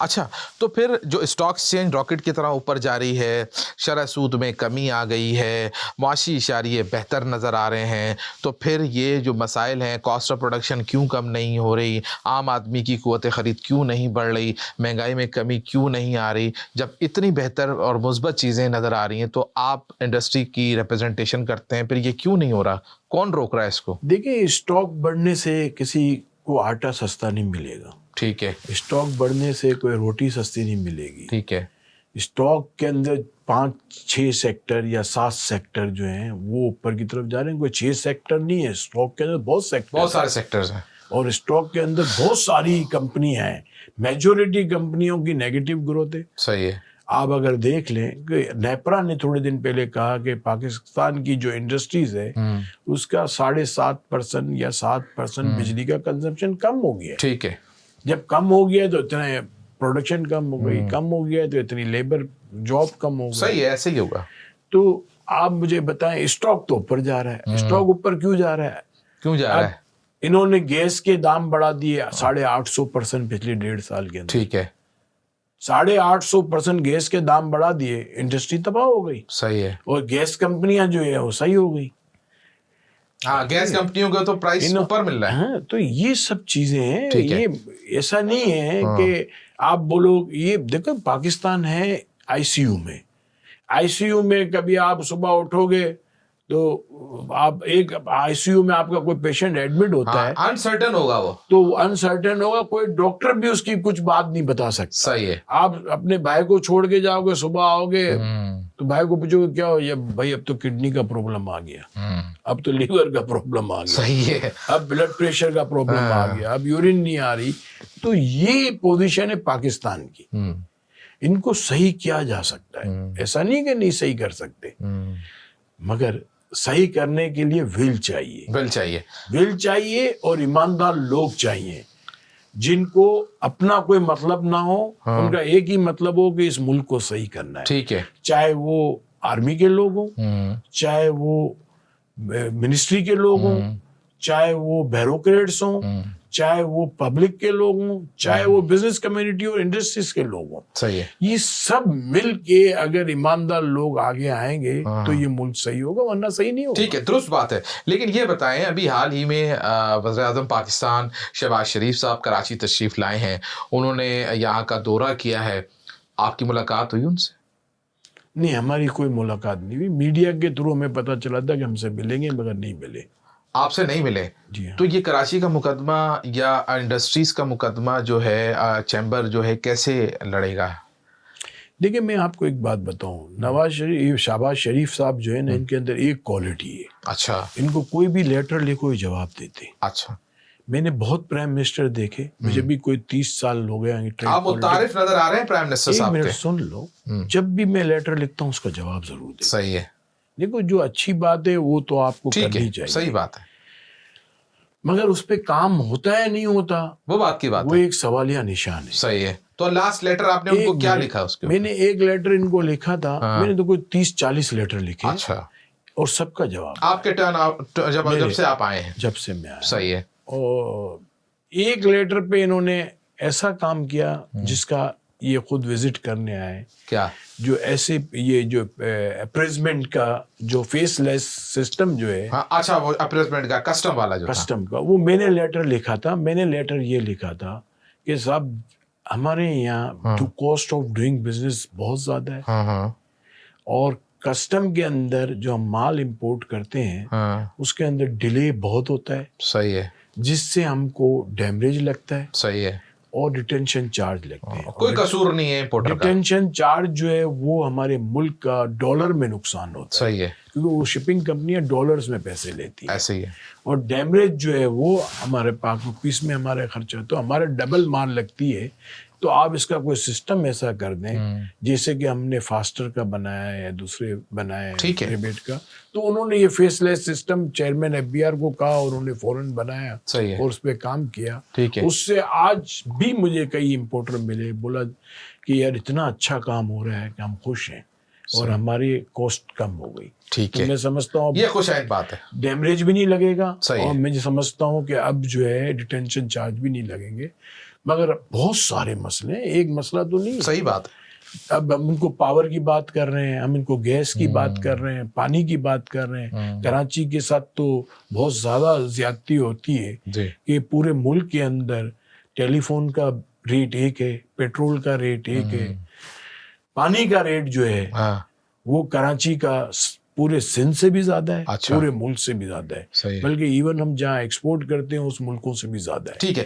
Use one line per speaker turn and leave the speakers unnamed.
اچھا، تو پھر جو اسٹاک ایکسچینج راکٹ کی طرح اوپر جا رہی ہے، شرح سود میں کمی آ گئی ہے، معاشی اشاریے بہتر نظر آ رہے ہیں، تو پھر یہ جو مسائل ہیں، کاسٹ آف پروڈکشن کیوں کم نہیں ہو رہی، عام آدمی کی قوت خرید کیوں نہیں بڑھ رہی، مہنگائی میں کمی کیوں نہیں آ رہی، جب اتنی بہتر اور مثبت چیزیں نظر آ رہی ہیں تو آپ انڈسٹری کی ریپرزنٹیشن کرتے ہیں، پھر یہ کیوں نہیں ہو رہا؟ کون روک رہا ہے اس کو؟
دیکھیں، اسٹاک بڑھنے سے کسی کو آٹا سستا نہیں ملے گا.
ٹھیک ہے.
اسٹاک بڑھنے سے کوئی روٹی سستی نہیں ملے گی.
ٹھیک ہے.
اسٹاک کے اندر 5-6 سیکٹر یا 7 سیکٹر جو ہیں وہ اوپر کی طرف جا رہے ہیں. کوئی 6 سیکٹر نہیں ہے اسٹاک کے اندر، بہت
سارے سیکٹرز ہیں،
اور اسٹاک کے اندر بہت ساری کمپنی ہیں. میجورٹی کمپنیوں کی نیگیٹو گروتھ ہے.
صحیح ہے.
آپ اگر دیکھ لیں کہ نیپرا نے تھوڑے دن پہلے کہا کہ پاکستان کی جو انڈسٹریز ہے اس کا 7.5% یا 7% بجلی کا کنزمپشن کم ہو گیا ہے.
ٹھیک ہے.
جب کم ہو گیا تو اتنا پروڈکشن کم ہو گئی، کم ہو گیا تو اتنی لیبر جاب کم ہو گئی.
صحیح ہے، ایسے ہی ہوگا.
تو آپ مجھے بتائیں، اسٹاک تو اوپر جا رہا ہے. اسٹاک اوپر کیوں جا رہا ہے؟
کیوں جا رہا ہے؟
انہوں نے گیس کے دام بڑھا دیے 850% پچھلے 1.5 سال کے اندر.
ٹھیک ہے.
850% گیس کے دام بڑھا دیے، انڈسٹری تباہ ہو گئی.
صحیح ہے.
اور گیس کمپنیاں جو ہے وہ صحیح ہو گئی.
ہاں، گیس کمپنیوں کا تو پرائس اوپر مل رہا ہے.
ہاں، تو یہ سب چیزیں ہیں.
یہ
ایسا نہیں ہے کہ آپ بولو. یہ دیکھو، پاکستان ہے آئی سی یو میں. آئی سی یو میں کبھی آپ صبح اٹھو گے تو آپ ایک آئی سی یو میں آپ کا کوئی پیشنٹ ایڈمٹ ہوتا ہے،
انسرٹن ہوگا، وہ
تو انسرٹن ہوگا. کوئی ڈاکٹر بھی اس کی کچھ بات نہیں بتا سکتا.
صحیح ہے.
آپ اپنے بھائی کو چھوڑ کے جاؤ گے، صبح آؤ گے تو بھائی کو پوچھو گے کیا ہو، یہ بھائی اب تو کڈنی کا پرابلم آ گیا، اب تو لیور کا پرابلم آ گیا،
صحیح ہے،
اب بلڈ پریشر کا پرابلم آ گیا، اب یورین نہیں آ رہی. تو یہ پوزیشن ہے پاکستان کی. ان کو صحیح کیا جا سکتا ہے، ایسا نہیں کہ نہیں صحیح کر سکتے، مگر صحیح کرنے کے لیے ول چاہیے اور ایماندار لوگ چاہیے جن کو اپنا کوئی مطلب نہ ہو. ان کا ایک ہی مطلب ہو کہ اس ملک کو صحیح کرنا ہے.
ٹھیک ہے.
چاہے وہ آرمی کے لوگ ہوں، چاہے وہ منسٹری کے لوگ ہوں، چاہے وہ بیوروکریٹس ہوں، چاہے وہ پبلک کے لوگ ہوں، چاہے وہ بزنس کمیونٹی اور انڈسٹریز کے لوگ ہوں.
صحیح ہے.
یہ سب مل کے اگر ایماندار لوگ آگے آئیں گے تو یہ ملک صحیح ہوگا، ورنہ صحیح نہیں ہوگا.
ٹھیک ہے، درست بات ہے. لیکن یہ بتائیں، ابھی حال ہی میں وزیر اعظم پاکستان شہباز شریف صاحب کراچی تشریف لائے ہیں. انہوں نے یہاں کا دورہ کیا ہے. آپ کی ملاقات ہوئی ان سے؟
نہیں، ہماری کوئی ملاقات نہیں ہوئی. میڈیا کے تھرو ہمیں پتہ چلا تھا کہ ہم سے ملیں گے، مگر نہیں ملے.
آپ سے نہیں ملے؟
جی ہاں.
تو یہ کراچی کا مقدمہ یا انڈسٹریز کا مقدمہ جو ہے، چیمبر جو ہے، کیسے لڑے گا؟
دیکھیں، میں آپ کو ایک بات بتاؤں. شہباز شریف صاحب جو ہے نا، ان کے اندر ایک کوالٹی ہے.
اچھا.
ان کو کوئی بھی لیٹر لکھو یہ جواب دیتے.
اچھا.
میں نے بہت پرائم منسٹر دیکھے، مجھے بھی کوئی 30 سال ہو گیا.
آپ متعارف نظر آ رہے ہیں پرائم منسٹر صاحب کے.
ایک منٹ سن لو. جب بھی میں لیٹر لکھتا ہوں اس کا جواب ضرور دے.
صحیح ہے.
دیکھو، جو اچھی بات ہے وہ تو آپ کو کرنی چاہیے.
صحیح بات ہے.
مگر اس پہ کام ہوتا ہے نہیں ہوتا،
وہ بات کی بات ہے،
وہ ایک سوالیہ نشان ہے.
صحیح ہے. تو لاسٹ لیٹر آپ نے ان کو کیا لکھا اس کے؟
میں نے ایک لیٹر ان کو لکھا تھا. میں نے تو کوئی 30-40 لیٹر لکھے.
اچھا.
اور سب کا جواب
آپ کے ٹرن جب سے آپ آئے ہیں؟
جب سے میں آیا.
صحیح ہے.
اور ایک لیٹر پہ انہوں نے ایسا کام کیا جس کا یہ خود وزٹ کرنے آئے.
کیا؟
جو ایسے یہ جو اپریزمنٹ کا جو فیس لیس سسٹم جو ہے.
اچھا، وہ اپریزمنٹ کا کسٹم والا جو
کسٹم کا، وہ میں نے لیٹر لکھا تھا. میں نے لیٹر یہ لکھا تھا کہ صاحب ہمارے یہاں جو کاسٹ آف ڈوئنگ بزنس بہت زیادہ ہے، اور کسٹم کے اندر جو ہم مال امپورٹ کرتے ہیں اس کے اندر ڈیلے بہت ہوتا ہے.
صحیح ہے.
جس سے ہم کو ڈیمیج لگتا ہے.
صحیح ہے.
اور ڈیٹینشن چارج لگتے ہیں.
کوئی قصور نہیں ہے امپورٹر کا.
ڈیٹینشن چارج جو ہے وہ ہمارے ملک کا ڈالر میں نقصان ہوتا ہے.
صحیح ہے.
کیونکہ وہ شپنگ کمپنیاں ڈالرز میں پیسے لیتی ہیں.
ایسے ہی ہے. اور
ڈیمیج جو ہے وہ ہمارے پاک روپیس میں ہمارے خرچہ، تو ہمارے ڈبل مال لگتی ہے. تو آپ اس کا کوئی سسٹم ایسا کر دیں جیسے کہ ہم نے فاسٹر کا بنایا ہے یا دوسرے بنایا ہے ریبیٹ کا. تو انہوں نے یہ faceless system chairman F B R کو کہا اور انہوں نے فوراً بنایا اور اس پہ کام کیا. اس سے آج بھی مجھے کئی امپورٹر ملے، بولا کہ یار اتنا اچھا کام ہو رہا ہے کہ ہم خوش ہیں اور ہماری کاسٹ کم ہو گئی.
ٹھیک ہے.
میں سمجھتا ہوں
یہ خوش عین بات ہے.
ڈیمیج بھی نہیں لگے گا اور میں سمجھتا ہوں کہ اب جو ہے ڈیٹینشن چارج بھی نہیں لگیں گے. مگر بہت سارے مسئلے ہیں، ایک مسئلہ تو نہیں ہے۔
صحیح بات ہے۔
اب ہم ان کو پاور کی بات کر رہے ہیں، ہم ان کو گیس کی بات کر رہے ہیں، پانی کی بات کر رہے ہیں۔ کراچی کے ساتھ تو بہت زیادہ زیادتی ہوتی ہے
جی
کہ پورے ملک کے اندر ٹیلی فون کا ریٹ ایک ہے، پیٹرول کا ریٹ ایک ہے، پانی کا ریٹ جو ہے
ہاں
وہ کراچی کا پورے سندھ سے بھی زیادہ ہے،
اچھا،
پورے ملک سے بھی زیادہ ہے،
صحیح ہے،
بلکہ ایون ہم جہاں ایکسپورٹ کرتے ہیں اس ملکوں سے بھی زیادہ ہے۔
ٹھیک ہے۔